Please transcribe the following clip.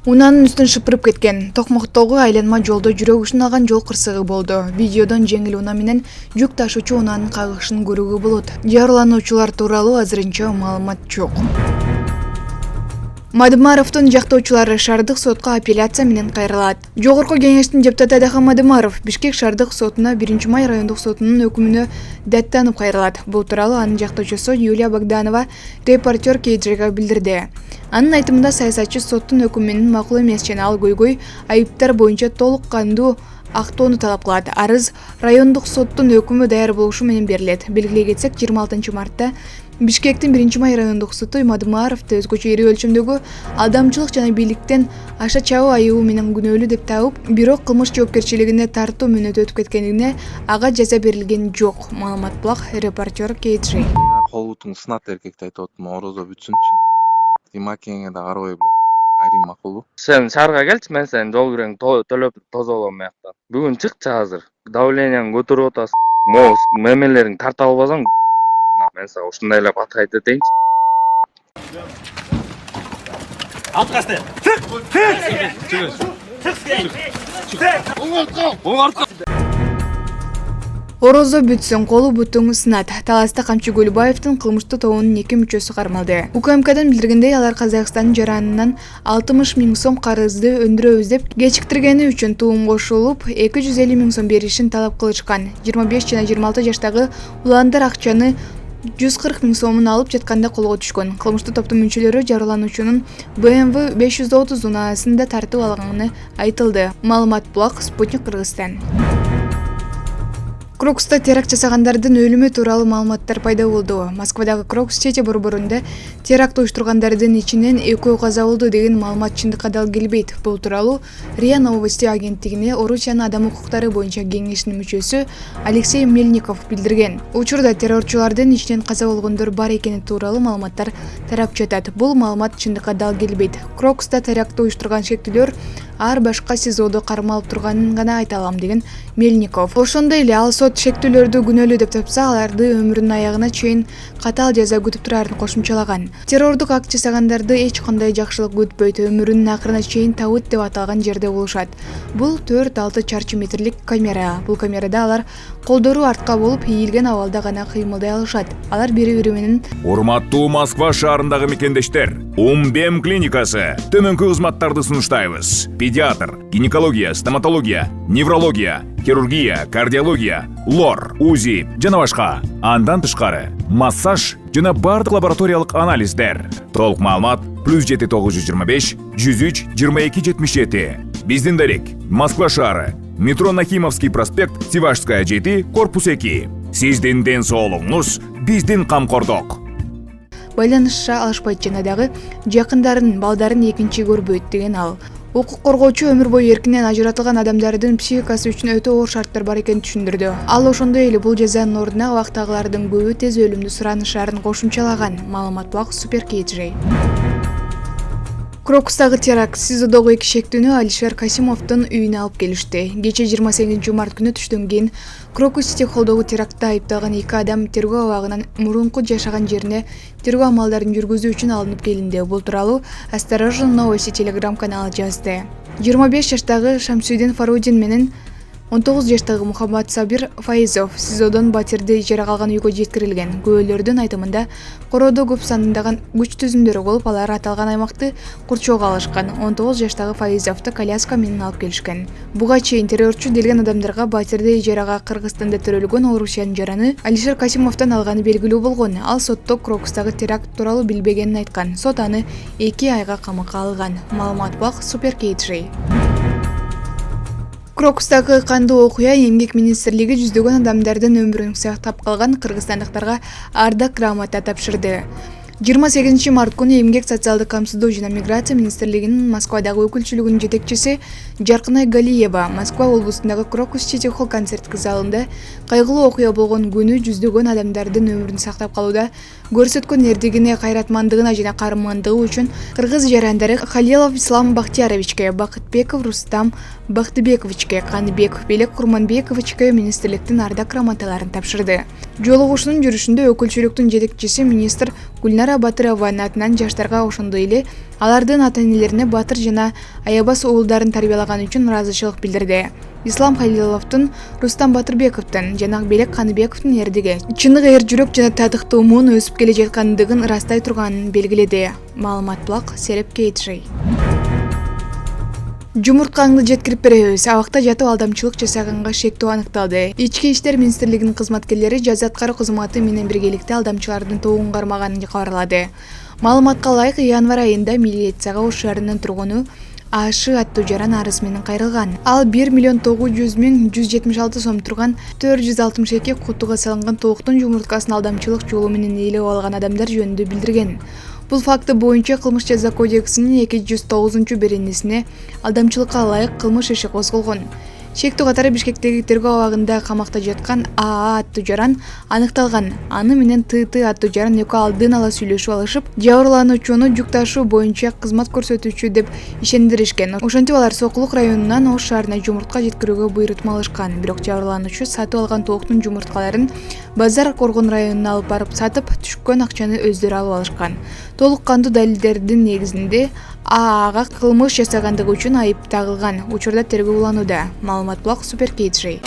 Унаанын үстүн шыпырып кеткен. Токмоктогу айланма жолдо жүрөк ушун алган жол кырсыгы болду. Видеодон жеңил унаа менен жүк ташуучу унаанын кагышын көрүүгө болот. Жаралануучулар тууралуу азырынча маалымат жок. Мадымаровдун жактоочулары шаардык сотко апелляция менен кайрылат. Жогорку кеңештин депутаты Адахан Мадымаров Бишкек шаардык сотуна 1-май райондук сотунун өкүмүнө даттанып кайрылат. Бул тууралуу анын жактоочусу Юлия Богданова репортер KTRга билдирди. Анын айтымында саясатчы соттун өкүмүнүн макул эмес жана ал көйгөй айыптар боюнча толук кандуу актоону талап кылат. Арыз райондук соттун өкүмү даяр болушу менен берилет. Белгилей кетсек, 26-мартта Бишкектин 1-май райондук соту Мадымаровду өзгөчө ири өлчөмдөгү алдамчылык жана бийликтен аша чабуу айыбы менен күнөөлүү деп таап, бирок кылмыш жоопкерчилигине тартуу мөөнөтү өтүп кеткендигине ага жаза берилген жок. Маалымат булак репортер KTR. Колутуң сынат эркекти айтып атам, орозо бүтсүнчү. Димакеңе да карабай айрым макулбу? Сен шаарга келчи, мен сенин жол киреңди төлөп тозолом буякта. Бүгүн чыкчы азыр. Давленияң көтөрүп атасың. Могу мемелериң тарта албасаң, мен сага ушундай эле баткайт этейинчи. Алткасты. Орозо бүтсүн, колу бутуң сынат. Таласта Камчы Гөлбаевдин кылмыштуу тобунун 2 мүчөсү кармалды. УКМКдан билдиргендей, алар Казакстандын жаранынан 60 000 сом карызды өндүрөбүз деп кечиктиргени үчүн туум кошулуп, 250 000 сом беришин талап кылышкан. 25 жана 26 жаштагы уландар акчаны 140 000 сомун алып жатканда колго түшкөн. Кылмыштуу топтун мүчөлөрү жаралануучунун BMW 530 унаасын да тартып алганы айтылды. Маалымат булак Спутник Кыргызстан. Крокуста теракт жасагандардын өлүмү тууралуу маалыматтар пайда болду. Москвадагы Крокус сети борборунда теракт уюштургандардын ичинен 2 каза болду деген маалымат чындыкка дал келбейт. Бул тууралуу РИА Новости агенттигине Орусиянын адам укуктары боюнча кеңешинин мүчөсү Алексей Мельников билдирген. Учурда террорчулардын ичинен каза болгондор бар экени тууралуу маалыматтар тарап жатат. Бул маалымат чындыкка дал келбейт. Крокуста терактты уюштурган шектүүлөр ар башка СИЗОдо кармалып турганын гана айта алам деген Мельников. Ошондой эле ал сот шектүүлөрдү күнөөлүү деп тапса, аларды өмүрүнүн аягына чейин катаал жаза күтүп турарын кошумчалаган. Террордук акт жасагандарды эч кандай жакшылык күтпөйт, өмүрүнүн акырына чейин табыт деп аталган жерде болушат. Бул 4-6 чарчы метрлик камера. Бул камерада алар колдору артка болуп, ийилген абалда гана кыймылдай алышат. Алар бири-бири менен Урматтуу Москва шаарындагы мекендештер, Умбем клиникасы төмөнкү кызматтарды сунуштайбыз. Педиатр, гинекология, стоматология, неврология, хирургия, кардиология, лор, УЗИ жана башка. Андан тышкары массаж жана бардык лабораториялык анализдер. Толук маалымат +7 925 103 22 77. Биздин дарек Москва шаары, метро Нахимовский проспект, Сивашская 7, корпус 2. Сиздин ден соолугуңуз биздин камкордук. байланыша алышпайт жана дагы жакындарын, балдарын экинчи көрбөйт деген ал. Укук коргоочу өмүр бою эркинен ажыратылган адамдардын психикасы үчүн өтө оор шарттар бар экенин түшүндүрдү. Ал ошондой эле бул жазанын ордуна абактагылардын көбү тез өлүмдү суранышарын кошумчалаган. Маалымат булак Супер KTR. Крокустагы теракт СИЗОдогу 2 шектүүнү Алишер Касимовдун үйүнө алып келишти. Кече 28 март күнү түштөн кийин Крокус Сити холдогу терактта айыпталган 2 адам тергөө абагынан мурунку жашаган жерине тергөө амалдарын жүргүзүү үчүн алынып келинди. Бул тууралуу Осторожно новости телеграм каналы жазды. 25 жаштагы Шамсудин Фарудин менен 19 жаштагы Мухаммад Сабир Фаизов СИЗОдон батирде ижарага алган үйгө жеткирилген. Күбөлөрдүн айтымында короодо көп сандаган күч түзүмдөрү болуп, алар аталган аймакты курчоого алышкан. 19 жаштагы Фаизовду коляска менен алып келишкен. Буга чейин террорчу делген адамдарга батирде ижарага Кыргызстанда төрөлгөн Орусиянын жараны Алишер Касимовдон алганы белгилүү болгон. Ал сотто Крокустагы теракт тууралуу билбегенин айткан. Сот аны 2 айга камакка алган. Маалымат булак Супер KTR. Крокустагы кандуу окуя эмгек министрлиги жүздөгөн адамдардын өмүрүн сактап калган кыргызстандыктарга ардак грамота тапшырды. 28 март күнү эмгек социалдык камсыздоо жана миграция министрлигинин Москвадагы өкүлчүлүгүнүн жетекчиси Жаркынай Галиева Москва облусундагы Крокус Сити холл концерттик залында кайгылуу окуя болгон күнү жүздөгөн адамдардын өмүрүн сактап калууда көрсөткөн эрдигине, кайратмандыгына жана карыммандыгы үчүн кыргыз жарандары Халилов Ислам Бахтияровичке, Бакытбеков Рустам Бактыбековичке, Каныбеков Белек Курманбековичке министрликтин ардак грамоталарын тапшырды. Жолугушуунун жүрүшүндө өкүлчүлүктүн жетекчиси министр Гүлнара Батырованын атынан жаштарга ошондой эле алардын ата-энелерине Батыр жана Аябас уулдарын тарбиялаган үчүн ыраазычылык билдирди. Ислам Халиловдун, Рустам Батырбековдун жана Белек Каныбековдун эрдиги чыныгы эр жүрөк жана татыктуумун өсүп келе жаткандыгын ырастай турганын белгиледи. Маалымат Булак, Сереп Кейтшей. Жумурткаңды жеткирип беребиз. Абакта жатып алдамчылык жасаганга шектөө аныкталды. Ички иштер министрлигинин кызматкерлери жаза аткаруу кызматы менен биргеликте алдамчылардын тобун кармаганын кабарлады. Маалыматка ылайык, январь айында милицияга Ош шаарынын тургуну Ашы аттуу жаран арыз менен кайрылган. Ал 1.900.176 сом турган 462 кутуга салынган тооктун жумурткасын алдамчылык жолу менен ээлеп алган адамдар жөнүндө билдирген. Бул факты боюнча Кылмыш жаза кодексинин 209-беренесине алдамчылыкка ылайык кылмыш иши козголгон. Шектүү катары Бишкектеги тергөө абагында камакта жаткан АА аттуу жаран аныкталган. Аны менен ТТ аттуу жаран экөө алдын ала сүйлөшүп алышып, жабырлануучуну жүк ташуу боюнча кызмат көрсөтүүчү деп ишендиришкен. Ошентип алар Сокулук районунан Ош шаарына жумуртка жеткирүүгө буйрутма алышкан. Бирок жабырлануучу сатып алган тооктун жумурткаларын Базар Коргон районуна алып барып сатып, түшкөн акчаны өздөрү алып алышкан. Толук кандуу далилдердин негизинде ААга кылмыш жасагандыгы үчүн айып тагылган. Учурда тергөө уланууда. Маалымат Булак, Супер Кейтшей.